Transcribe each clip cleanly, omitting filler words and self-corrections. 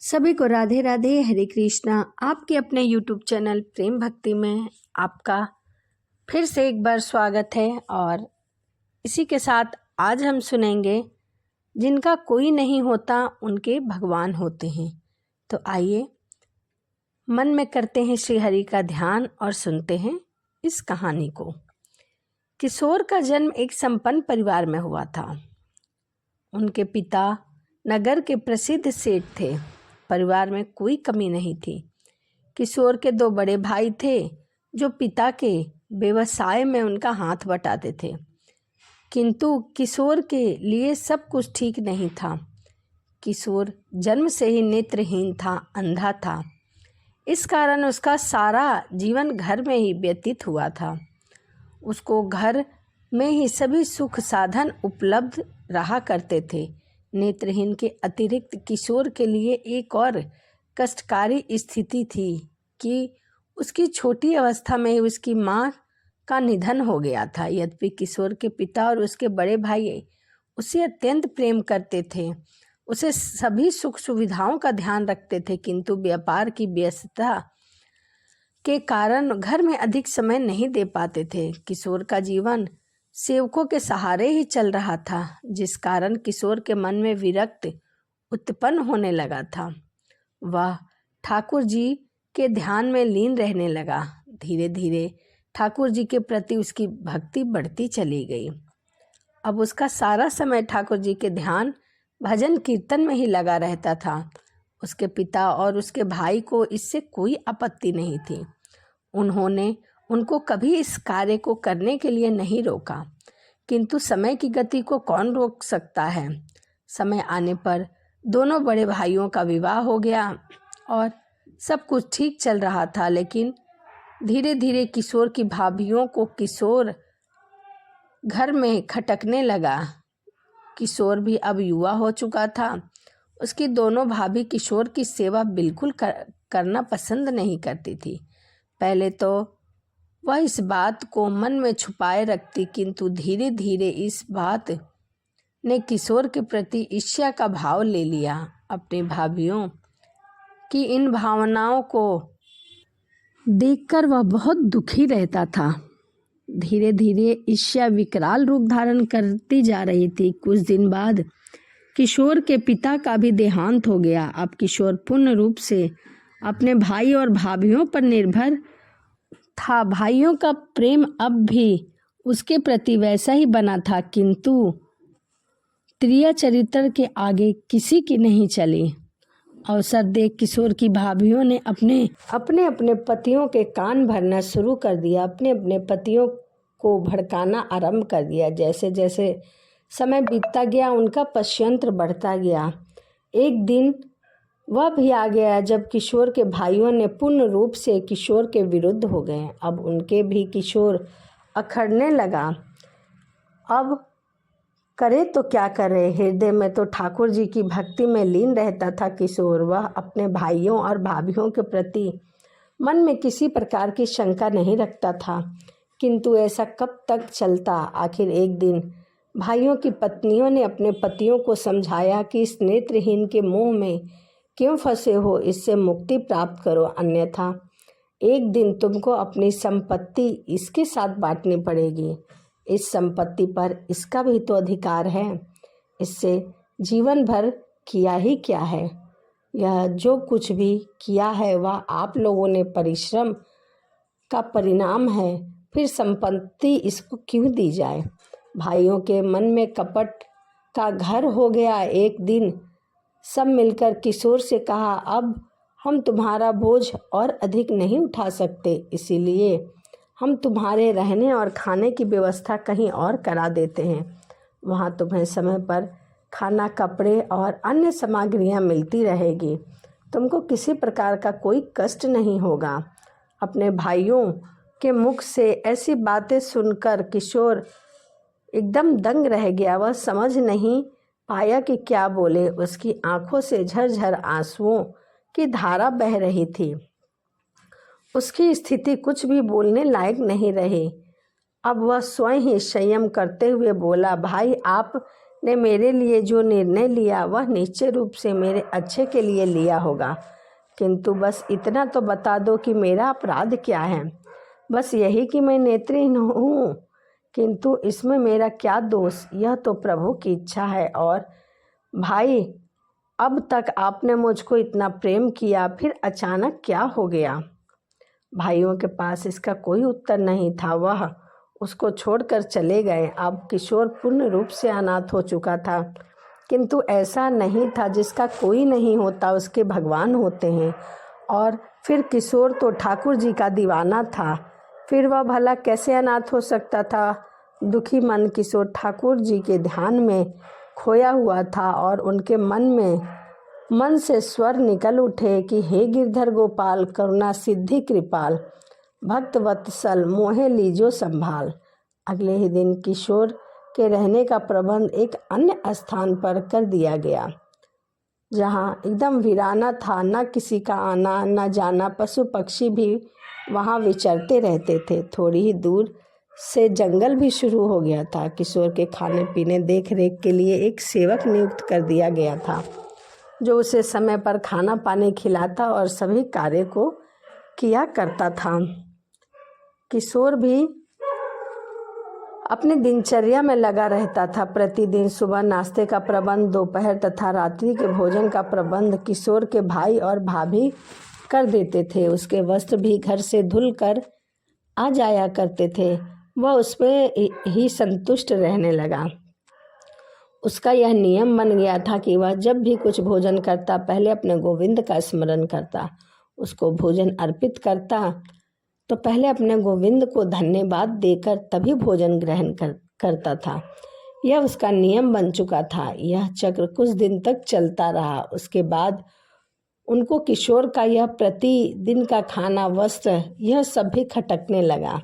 सभी को राधे राधे, हरे कृष्णा। आपके अपने YouTube चैनल प्रेम भक्ति में आपका फिर से एक बार स्वागत है। और इसी के साथ आज हम सुनेंगे, जिनका कोई नहीं होता उनके भगवान होते हैं। तो आइए मन में करते हैं श्री हरि का ध्यान और सुनते हैं इस कहानी को। किशोर का जन्म एक संपन्न परिवार में हुआ था। उनके पिता नगर के प्रसिद्ध सेठ थे। परिवार में कोई कमी नहीं थी। किशोर के दो बड़े भाई थे जो पिता के व्यवसाय में उनका हाथ बटाते थे, किंतु किशोर के लिए सब कुछ ठीक नहीं था। किशोर जन्म से ही नेत्रहीन था, अंधा था। इस कारण उसका सारा जीवन घर में ही व्यतीत हुआ था। उसको घर में ही सभी सुख साधन उपलब्ध रहा करते थे। नेत्रहीन के अतिरिक्त किशोर के लिए एक और कष्टकारी स्थिति थी कि उसकी छोटी अवस्था में ही उसकी माँ का निधन हो गया था। यद्यपि किशोर के पिता और उसके बड़े भाई उसे अत्यंत प्रेम करते थे, उसे सभी सुख सुविधाओं का ध्यान रखते थे, किंतु व्यापार की व्यस्तता के कारण घर में अधिक समय नहीं दे पाते थे। किशोर का जीवन सेवकों के सहारे ही चल रहा था, जिस कारण किशोर के मन में विरक्त उत्पन्न होने लगा था। वह ठाकुर जी के ध्यान में लीन रहने लगा। धीरे धीरे ठाकुर जी के प्रति उसकी भक्ति बढ़ती चली गई। अब उसका सारा समय ठाकुर जी के ध्यान भजन कीर्तन में ही लगा रहता था। उसके पिता और उसके भाई को इससे कोई आपत्ति नहीं थी। उन्होंने उनको कभी इस कार्य को करने के लिए नहीं रोका, किंतु समय की गति को कौन रोक सकता है। समय आने पर दोनों बड़े भाइयों का विवाह हो गया और सब कुछ ठीक चल रहा था। लेकिन धीरे धीरे किशोर की भाभियों को किशोर घर में खटकने लगा। किशोर भी अब युवा हो चुका था। उसकी दोनों भाभी किशोर की सेवा बिल्कुल करना पसंद नहीं करती थी। पहले तो वह इस बात को मन में छुपाए रखती, किंतु धीरे धीरे इस बात ने किशोर के प्रति ईर्ष्या का भाव ले लिया। अपनी भाभियों की इन भावनाओं को देखकर वह बहुत दुखी रहता था। धीरे धीरे ईर्ष्या विकराल रूप धारण करती जा रही थी। कुछ दिन बाद किशोर के पिता का भी देहांत हो गया। अब किशोर पूर्ण रूप से अपने भाई और भाभियों पर निर्भर था। भाइयों का प्रेम अब भी उसके प्रति वैसा ही बना था, किंतु त्रिया चरित्र के आगे किसी की नहीं चली। अवसर देख किशोर की भाभियों ने अपने पतियों के कान भरना शुरू कर दिया, अपने अपने पतियों को भड़काना आरंभ कर दिया। जैसे जैसे समय बीतता गया उनका पश्यंत्र बढ़ता गया। एक दिन वह भी आ गया जब किशोर के भाइयों ने पूर्ण रूप से किशोर के विरुद्ध हो गए। अब उनके भी किशोर अखड़ने लगा। अब करे तो क्या करे। हृदय में तो ठाकुर जी की भक्ति में लीन रहता था किशोर। वह अपने भाइयों और भाभियों के प्रति मन में किसी प्रकार की शंका नहीं रखता था, किंतु ऐसा कब तक चलता। आखिर एक दिन भाइयों की पत्नियों ने अपने पतियों को समझाया कि इस नेत्रहीन के मोह में क्यों फंसे हो, इससे मुक्ति प्राप्त करो, अन्यथा एक दिन तुमको अपनी संपत्ति इसके साथ बांटनी पड़ेगी। इस संपत्ति पर इसका भी तो अधिकार है। इससे जीवन भर किया ही क्या है। यह जो कुछ भी किया है वह आप लोगों ने परिश्रम का परिणाम है, फिर संपत्ति इसको क्यों दी जाए। भाइयों के मन में कपट का घर हो गया। एक दिन सब मिलकर किशोर से कहा, अब हम तुम्हारा बोझ और अधिक नहीं उठा सकते, इसीलिए हम तुम्हारे रहने और खाने की व्यवस्था कहीं और करा देते हैं। वहाँ तुम्हें समय पर खाना, कपड़े और अन्य सामग्रियाँ मिलती रहेगी। तुमको किसी प्रकार का कोई कष्ट नहीं होगा। अपने भाइयों के मुख से ऐसी बातें सुनकर किशोर एकदम दंग रह गया। वह समझ नहीं पाया कि क्या बोले। उसकी आंखों से झरझर आंसुओं की धारा बह रही थी। उसकी स्थिति कुछ भी बोलने लायक नहीं रही। अब वह स्वयं ही संयम करते हुए बोला, भाई आप ने मेरे लिए जो निर्णय लिया वह निश्चय रूप से मेरे अच्छे के लिए लिया होगा, किंतु बस इतना तो बता दो कि मेरा अपराध क्या है। बस यही कि मैं नेत्रहीन हूँ, किंतु इसमें मेरा क्या दोष, यह तो प्रभु की इच्छा है। और भाई, अब तक आपने मुझको इतना प्रेम किया, फिर अचानक क्या हो गया? भाइयों के पास इसका कोई उत्तर नहीं था। वह उसको छोड़कर चले गए। अब किशोर पूर्ण रूप से अनाथ हो चुका था, किंतु ऐसा नहीं था। जिसका कोई नहीं होता उसके भगवान होते हैं। और फिर किशोर तो ठाकुर जी का दीवाना था, फिर वह भला कैसे अनाथ हो सकता था? दुखी मन किशोर ठाकुर जी के ध्यान में खोया हुआ था और उनके मन से स्वर निकल उठे कि हे गिरधर गोपाल, करुणा सिद्धि कृपाल, भक्त वत्सल मोहे लीजो संभाल। अगले ही दिन किशोर के रहने का प्रबंध एक अन्य स्थान पर कर दिया गया, जहाँ एकदम वीराना था, न किसी का आना न जाना। पशु पक्षी भी वहाँ विचरते रहते थे। थोड़ी ही दूर से जंगल भी शुरू हो गया था। किशोर के खाने पीने देख रेख के लिए एक सेवक नियुक्त कर दिया गया था, जो उसे समय पर खाना पानी खिलाता और सभी कार्य को किया करता था। किशोर भी अपनी दिनचर्या में लगा रहता था। प्रतिदिन सुबह नाश्ते का प्रबंध, दोपहर तथा रात्रि के भोजन का प्रबंध किशोर के भाई और भाभी कर देते थे। उसके वस्त्र भी घर से धुल कर आ जाया करते थे। वह उसमें ही संतुष्ट रहने लगा। उसका यह नियम बन गया था कि वह जब भी कुछ भोजन करता, पहले अपने गोविंद का स्मरण करता। उसको भोजन अर्पित करता तो पहले अपने गोविंद को धन्यवाद देकर तभी भोजन ग्रहण करता था। यह उसका नियम बन चुका था। यह चक्र कुछ दिन तक चलता रहा। उसके बाद उनको किशोर का यह प्रतिदिन का खाना, वस्त्र, यह सब भी खटकने लगा।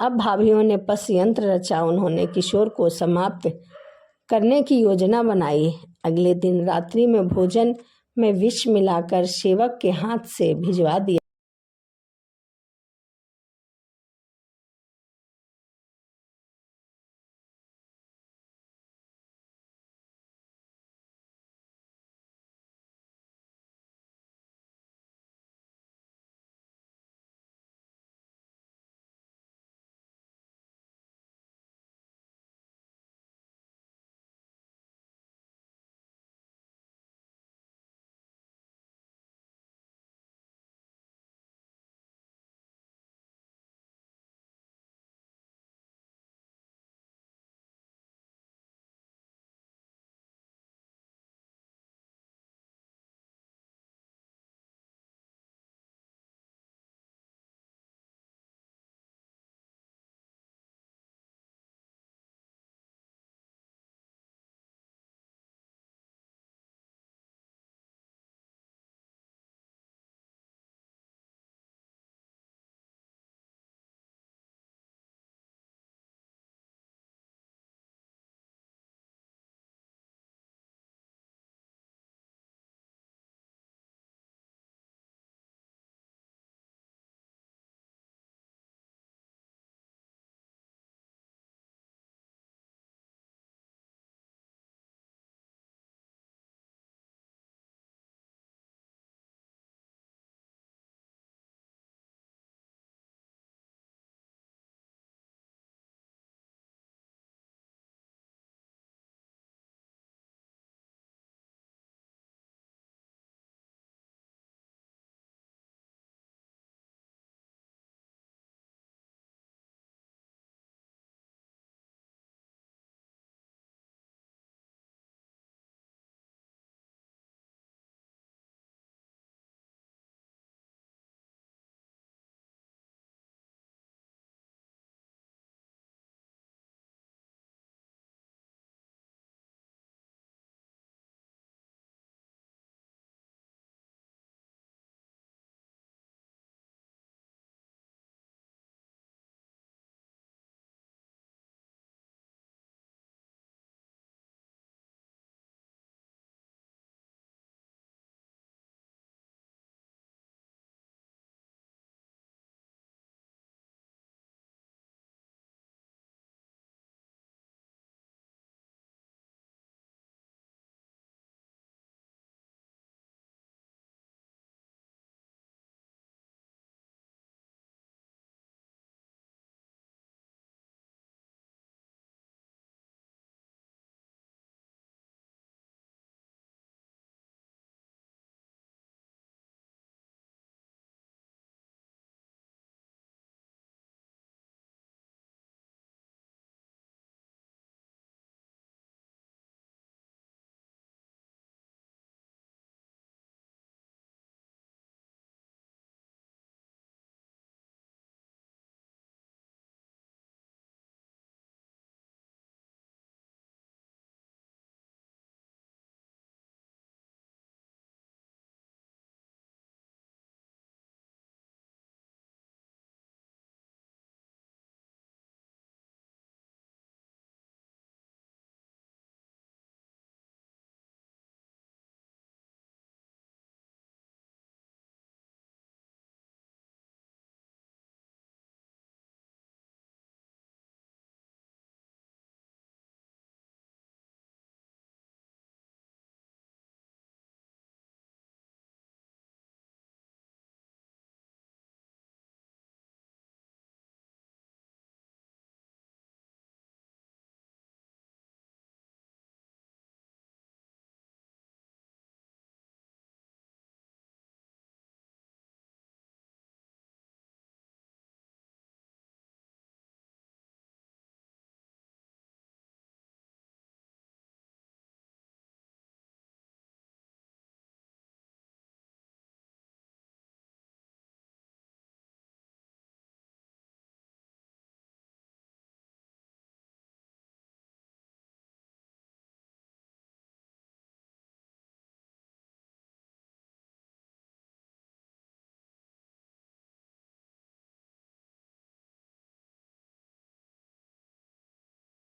अब भाभीियों ने पस यंत्र रचा। उन्होंने किशोर को समाप्त करने की योजना बनाई। अगले दिन रात्रि में भोजन में विष मिलाकर सेवक के हाथ से भिजवा दिया।